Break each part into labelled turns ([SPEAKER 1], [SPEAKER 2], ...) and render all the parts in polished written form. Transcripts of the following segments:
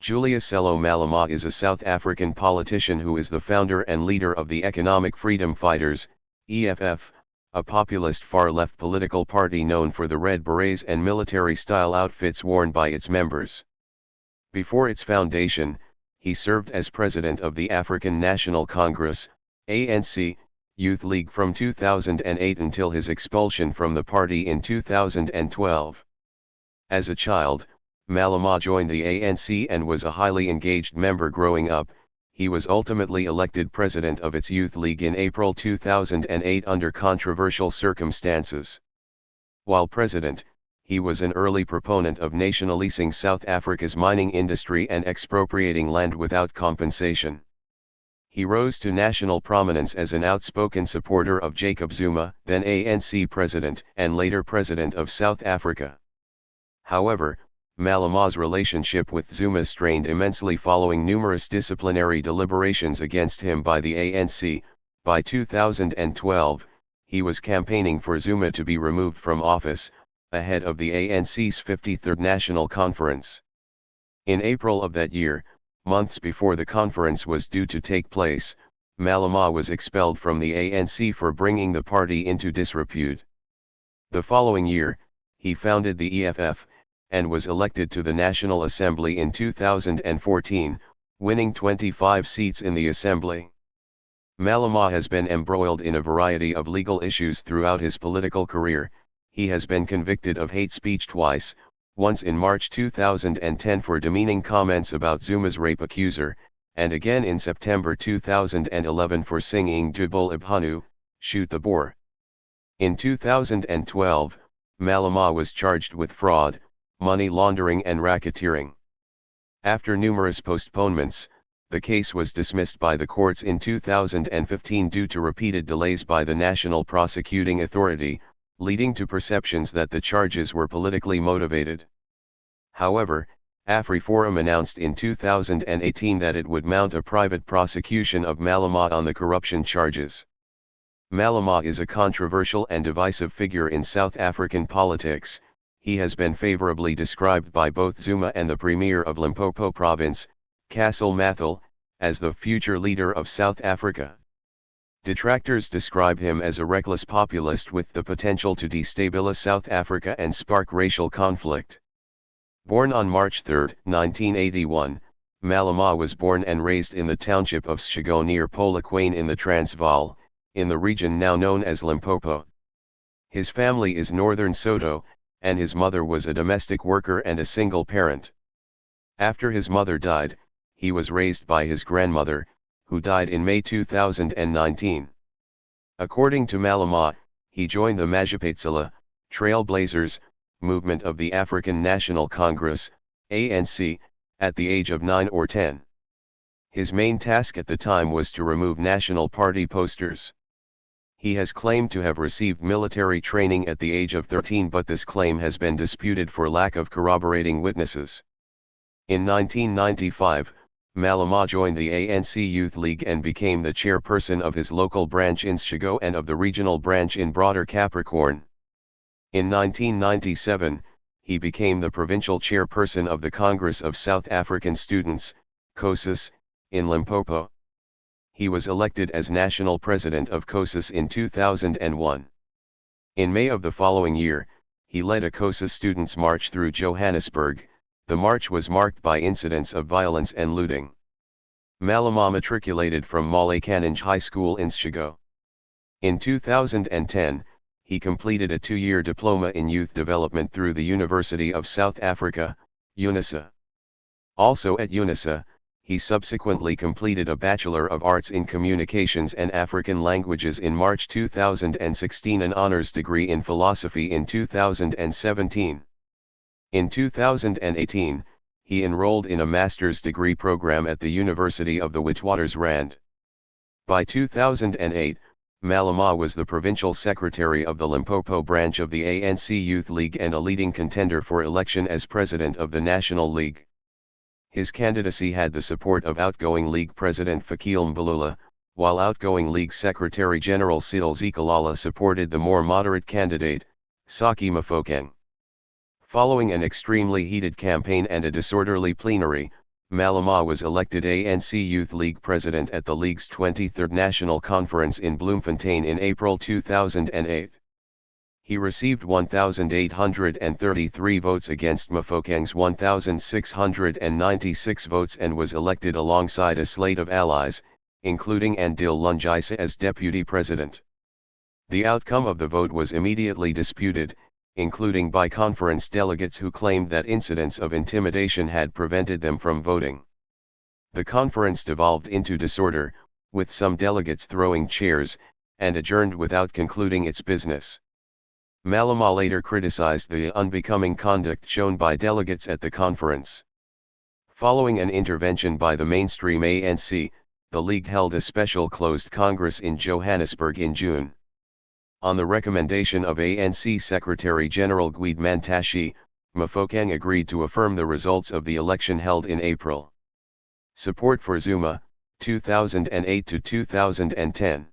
[SPEAKER 1] Julius Malema is a South African politician who is the founder and leader of the Economic Freedom Fighters, EFF, a populist far-left political party known for the red berets and military-style outfits worn by its members. Before its foundation, he served as president of the African National Congress, ANC, Youth League from 2008 until his expulsion from the party in 2012. As a child, Malema joined the ANC and was a highly engaged member growing up. He was ultimately elected president of its youth league in April 2008 under controversial circumstances. While president, he was an early proponent of nationalising South Africa's mining industry and expropriating land without compensation. He rose to national prominence as an outspoken supporter of Jacob Zuma, then ANC president and later president of South Africa. However, Malema's relationship with Zuma strained immensely following numerous disciplinary deliberations against him by the ANC. By 2012, he was campaigning for Zuma to be removed from office, ahead of the ANC's 53rd National Conference. In April of that year, months before the conference was due to take place, Malema was expelled from the ANC for bringing the party into disrepute. The following year, he founded the EFF, and was elected to the National Assembly in 2014, winning 25 seats in the Assembly. Malema has been embroiled in a variety of legal issues throughout his political career. He has been convicted of hate speech twice, once in March 2010 for demeaning comments about Zuma's rape accuser, and again in September 2011 for singing Dubul Ibhanu, Shoot the Boer. In 2012, Malema was charged with fraud, money laundering and racketeering. After numerous postponements, the case was dismissed by the courts in 2015 due to repeated delays by the National Prosecuting Authority, leading to perceptions that the charges were politically motivated. However, AfriForum announced in 2018 that it would mount a private prosecution of Malema on the corruption charges. Malema is a controversial and divisive figure in South African politics. He has been favorably described by both Zuma and the Premier of Limpopo Province, Castle Mathil, as the future leader of South Africa. Detractors describe him as a reckless populist with the potential to destabilize South Africa and spark racial conflict. Born on March 3, 1981, Malema was born and raised in the township of Schigo near Polokwane in the Transvaal, in the region now known as Limpopo. His family is Northern Soto, and his mother was a domestic worker and a single parent. After his mother died, he was raised by his grandmother, who died in May 2019. According to Malema, he joined the Majipatsela, Trailblazers, movement of the African National Congress, ANC, at the age of 9 or 10. His main task at the time was to remove National Party posters. He has claimed to have received military training at the age of 13, but this claim has been disputed for lack of corroborating witnesses. In 1995, Malema joined the ANC Youth League and became the chairperson of his local branch in Schigo and of the regional branch in Broader Capricorn. In 1997, he became the provincial chairperson of the Congress of South African Students, COSAS, in Limpopo. He was elected as national president of COSAS in 2001. In May of the following year, he led a COSAS students' march through Johannesburg. The march was marked by incidents of violence and looting. Malema matriculated from Malekanenge High School in Schigo. In 2010, he completed a 2-year diploma in youth development through the University of South Africa, UNISA. Also at UNISA, he subsequently completed a Bachelor of Arts in Communications and African Languages in March 2016 and honors degree in philosophy in 2017. In 2018, he enrolled in a master's degree program at the University of the Witwatersrand. By 2008, Malema was the provincial secretary of the Limpopo branch of the ANC Youth League and a leading contender for election as president of the National League. His candidacy had the support of outgoing League President Fikile Mbalula, while outgoing League Secretary General Cyril Zikalala supported the more moderate candidate, Saki Mafokeng. Following an extremely heated campaign and a disorderly plenary, Malema was elected ANC Youth League president at the League's 23rd National Conference in Bloemfontein in April 2008. He received 1,833 votes against Mofokeng's 1,696 votes and was elected alongside a slate of allies, including Andile Lungisa as deputy president. The outcome of the vote was immediately disputed, including by conference delegates who claimed that incidents of intimidation had prevented them from voting. The conference devolved into disorder, with some delegates throwing chairs, and adjourned without concluding its business. Malema later criticized the unbecoming conduct shown by delegates at the conference. Following an intervention by the mainstream ANC, the League held a special closed Congress in Johannesburg in June. On the recommendation of ANC Secretary-General Gwede Mantashe, Mofokeng agreed to affirm the results of the election held in April. Support for Zuma, 2008 to 2010.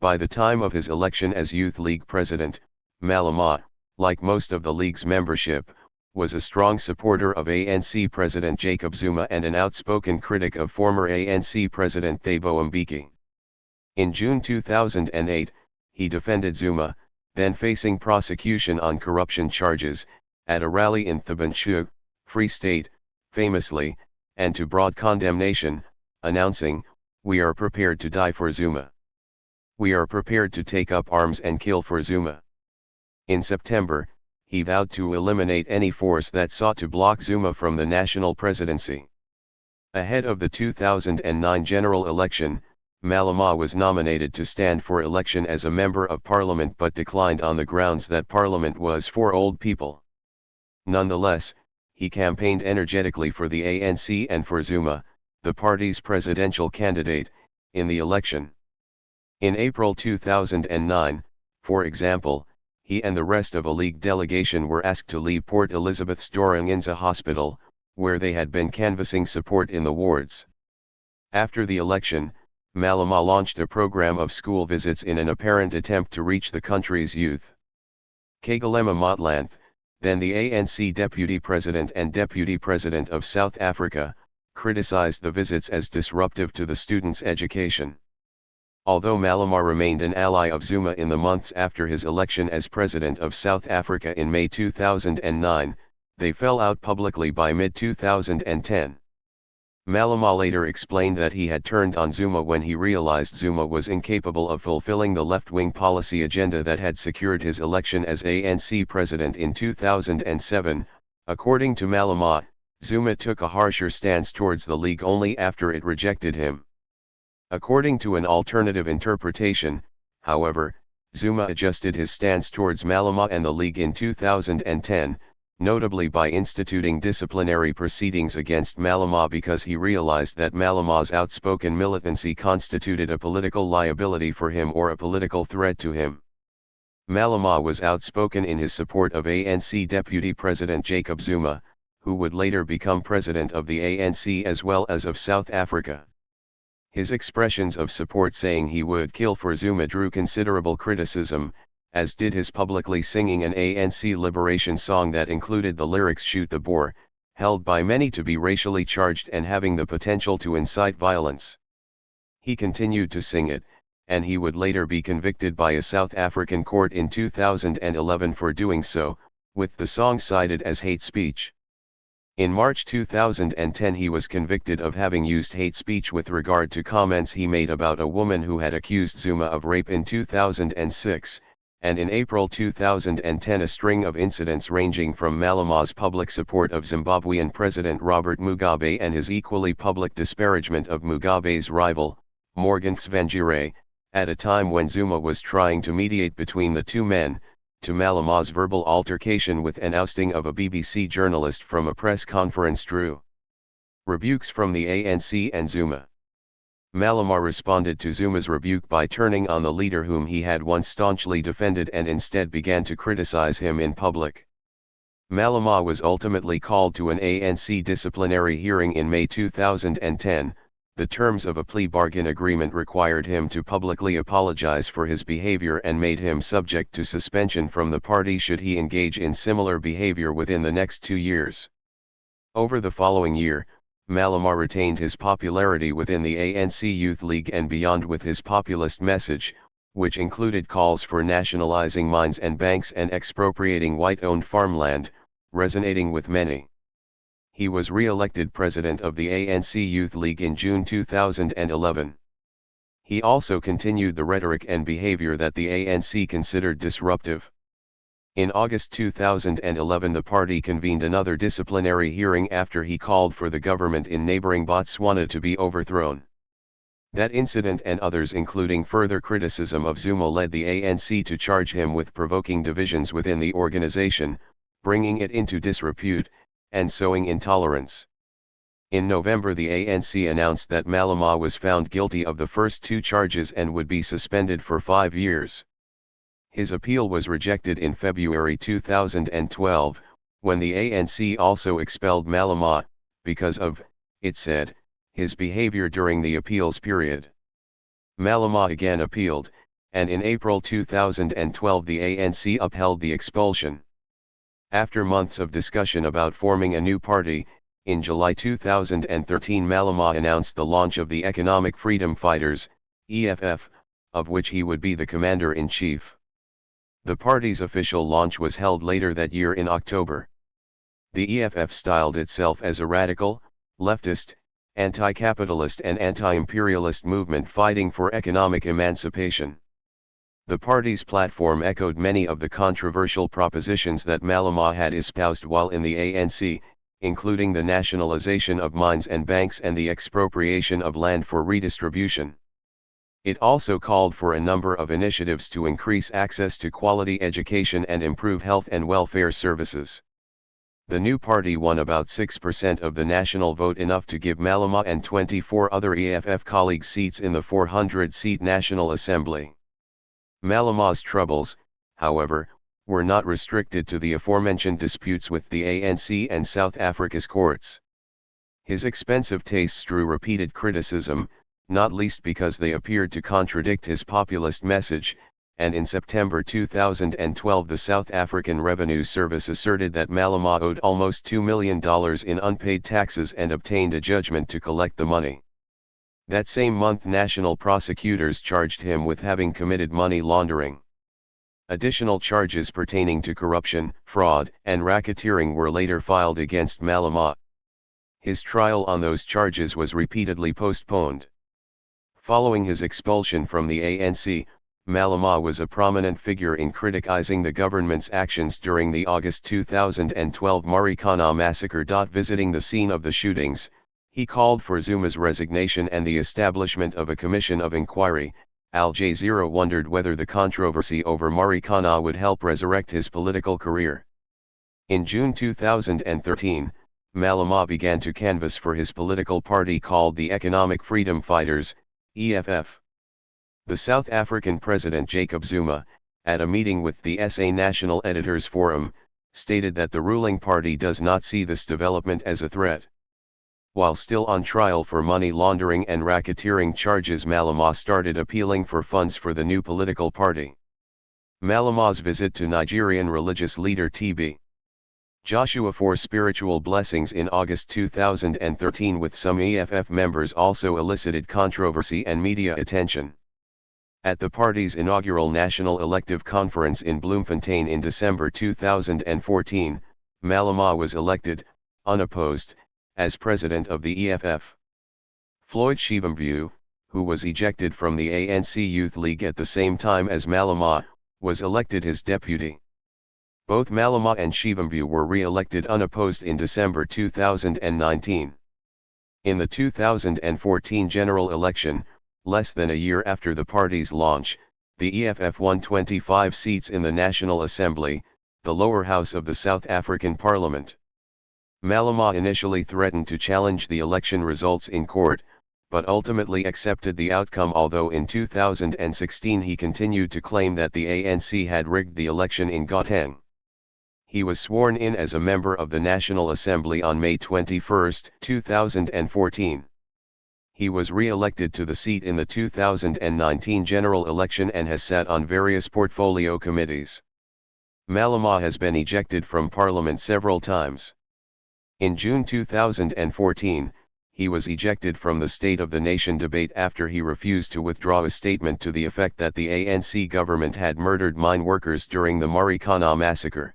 [SPEAKER 1] By the time of his election as Youth League president, Malema, like most of the League's membership, was a strong supporter of ANC President Jacob Zuma and an outspoken critic of former ANC President Thabo Mbeki. In June 2008, he defended Zuma, then facing prosecution on corruption charges, at a rally in Thaba, Free State, famously, and to broad condemnation, announcing, "We are prepared to die for Zuma. We are prepared to take up arms and kill for Zuma." In September, he vowed to eliminate any force that sought to block Zuma from the national presidency. Ahead of the 2009 general election, Malema was nominated to stand for election as a member of parliament but declined on the grounds that parliament was for old people. Nonetheless, he campaigned energetically for the ANC and for Zuma, the party's presidential candidate, in the election. In April 2009, for example, he and the rest of a League delegation were asked to leave Port Elizabeth's Doringinza Hospital, where they had been canvassing support in the wards. After the election, Malema launched a program of school visits in an apparent attempt to reach the country's youth. Kgalema Motlanthe, then the ANC deputy president and deputy president of South Africa, criticized the visits as disruptive to the students' education. Although Malema remained an ally of Zuma in the months after his election as president of South Africa in May 2009, they fell out publicly by mid-2010. Malema later explained that he had turned on Zuma when he realized Zuma was incapable of fulfilling the left-wing policy agenda that had secured his election as ANC president in 2007. According to Malema, Zuma took a harsher stance towards the League only after it rejected him. According to an alternative interpretation, however, Zuma adjusted his stance towards Malema and the League in 2010, notably by instituting disciplinary proceedings against Malema because he realized that Malema's outspoken militancy constituted a political liability for him or a political threat to him. Malema was outspoken in his support of ANC Deputy President Jacob Zuma, who would later become president of the ANC as well as of South Africa. His expressions of support saying he would kill for Zuma drew considerable criticism, as did his publicly singing an ANC liberation song that included the lyrics "Shoot the Boer," held by many to be racially charged and having the potential to incite violence. He continued to sing it, and he would later be convicted by a South African court in 2011 for doing so, with the song cited as hate speech. In March 2010 he was convicted of having used hate speech with regard to comments he made about a woman who had accused Zuma of rape in 2006, and in April 2010 a string of incidents ranging from Malema's public support of Zimbabwean President Robert Mugabe and his equally public disparagement of Mugabe's rival, Morgan Tsvangirai, at a time when Zuma was trying to mediate between the two men, to Malema's verbal altercation with an ousting of a BBC journalist from a press conference drew rebukes from the ANC and Zuma. Malema responded to Zuma's rebuke by turning on the leader whom he had once staunchly defended and instead began to criticize him in public. Malema was ultimately called to an ANC disciplinary hearing in May 2010. The terms of a plea bargain agreement required him to publicly apologize for his behavior and made him subject to suspension from the party should he engage in similar behavior within the next 2 years. Over the following year, Malema retained his popularity within the ANC Youth League and beyond with his populist message, which included calls for nationalizing mines and banks and expropriating white-owned farmland, resonating with many. He was re-elected president of the ANC Youth League in June 2011. He also continued the rhetoric and behavior that the ANC considered disruptive. In August 2011 the party convened another disciplinary hearing after he called for the government in neighboring Botswana to be overthrown. That incident and others including further criticism of Zuma led the ANC to charge him with provoking divisions within the organization, bringing it into disrepute, and sowing intolerance. In November the ANC announced that Malema was found guilty of the first two charges and would be suspended for 5 years. His appeal was rejected in February 2012, when the ANC also expelled Malema, because of, it said, his behavior during the appeals period. Malema again appealed, and in April 2012 the ANC upheld the expulsion. After months of discussion about forming a new party, in July 2013 Malema announced the launch of the Economic Freedom Fighters, EFF, of which he would be the commander-in-chief. The party's official launch was held later that year in October. The EFF styled itself as a radical, leftist, anti-capitalist and anti-imperialist movement fighting for economic emancipation. The party's platform echoed many of the controversial propositions that Malema had espoused while in the ANC, including the nationalization of mines and banks and the expropriation of land for redistribution. It also called for a number of initiatives to increase access to quality education and improve health and welfare services. The new party won about 6% of the national vote, enough to give Malema and 24 other EFF colleagues seats in the 400-seat National Assembly. Malema's troubles, however, were not restricted to the aforementioned disputes with the ANC and South Africa's courts. His expensive tastes drew repeated criticism, not least because they appeared to contradict his populist message, and in September 2012 the South African Revenue Service asserted that Malema owed almost $2 million in unpaid taxes and obtained a judgment to collect the money. That same month national prosecutors charged him with having committed money laundering. Additional charges pertaining to corruption, fraud, and racketeering were later filed against Malema. His trial on those charges was repeatedly postponed. Following his expulsion from the ANC, Malema was a prominent figure in criticizing the government's actions during the August 2012 Marikana massacre. Visiting the scene of the shootings, he called for Zuma's resignation and the establishment of a commission of inquiry. Al Jazeera wondered whether the controversy over Marikana would help resurrect his political career. In June 2013, Malema began to canvass for his political party called the Economic Freedom Fighters, EFF. The South African President Jacob Zuma, at a meeting with the SA National Editors Forum, stated that the ruling party does not see this development as a threat. While still on trial for money laundering and racketeering charges, Malema started appealing for funds for the new political party. Malema's visit to Nigerian religious leader T.B. Joshua for spiritual blessings in August 2013 with some EFF members also elicited controversy and media attention. At the party's inaugural National Elective Conference in Bloemfontein in December 2014, Malema was elected, unopposed, as president of the EFF. Floyd Shivambu, who was ejected from the ANC Youth League at the same time as Malema, was elected his deputy. Both Malema and Shivambu were re-elected unopposed in December 2019. In the 2014 general election, less than a year after the party's launch, the EFF won 25 seats in the National Assembly, the lower house of the South African Parliament. Malema initially threatened to challenge the election results in court, but ultimately accepted the outcome, although in 2016 he continued to claim that the ANC had rigged the election in Gauteng. He was sworn in as a member of the National Assembly on May 21, 2014. He was re-elected to the seat in the 2019 general election and has sat on various portfolio committees. Malema has been ejected from Parliament several times. In June 2014, he was ejected from the State of the Nation debate after he refused to withdraw a statement to the effect that the ANC government had murdered mine workers during the Marikana massacre.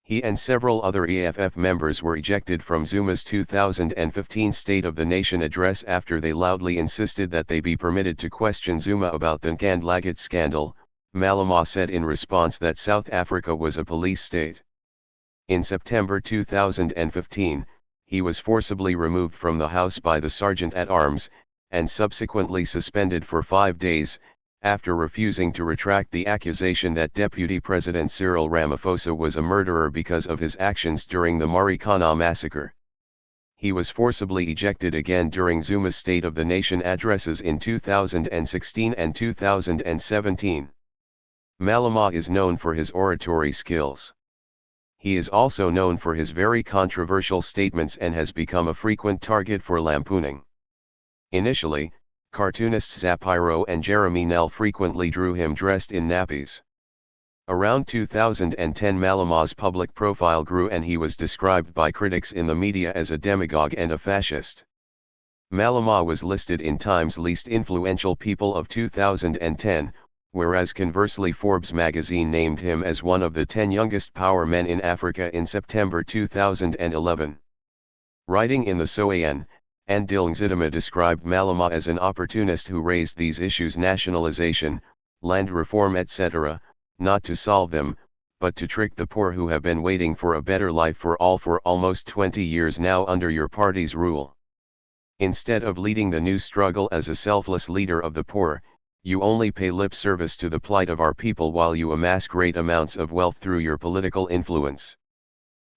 [SPEAKER 1] He and several other EFF members were ejected from Zuma's 2015 State of the Nation address after they loudly insisted that they be permitted to question Zuma about the Nkand Lagat scandal. Malema said in response that South Africa was a police state. In September 2015, he was forcibly removed from the House by the Sergeant-at-Arms, and subsequently suspended for 5 days, after refusing to retract the accusation that Deputy President Cyril Ramaphosa was a murderer because of his actions during the Marikana massacre. He was forcibly ejected again during Zuma's State of the Nation addresses in 2016 and 2017. Malema is known for his oratory skills. He is also known for his very controversial statements and has become a frequent target for lampooning. Initially, cartoonists Zapiro and Jeremy Nell frequently drew him dressed in nappies. Around 2010 Malema's public profile grew and he was described by critics in the media as a demagogue and a fascist. Malema was listed in Time's least influential people of 2010, whereas conversely Forbes magazine named him as one of the 10 youngest power men in Africa in September 2011. Writing in the Soan, Andile Ngzidima described Malema as an opportunist who raised these issues: nationalization, land reform etc., not to solve them, but to trick the poor who have been waiting for a better life for all for almost 20 years now under your party's rule. Instead of leading the new struggle as a selfless leader of the poor, you only pay lip service to the plight of our people while you amass great amounts of wealth through your political influence.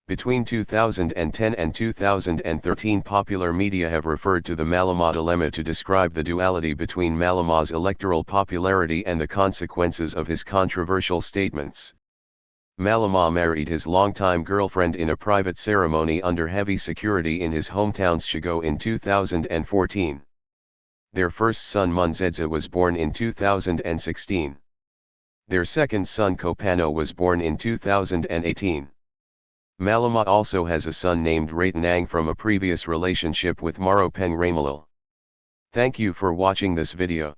[SPEAKER 1] Between 2010 and 2013, popular media have referred to the Malema dilemma to describe the duality between Malema's electoral popularity and the consequences of his controversial statements. Malema married his longtime girlfriend in a private ceremony under heavy security in his hometown Chicago in 2014. Their first son Munzedza was born in 2016. Their second son Kopano was born in 2018. Malema also has a son named Ratanang from a previous relationship with Maropeng Ramalil. Thank you for watching this video.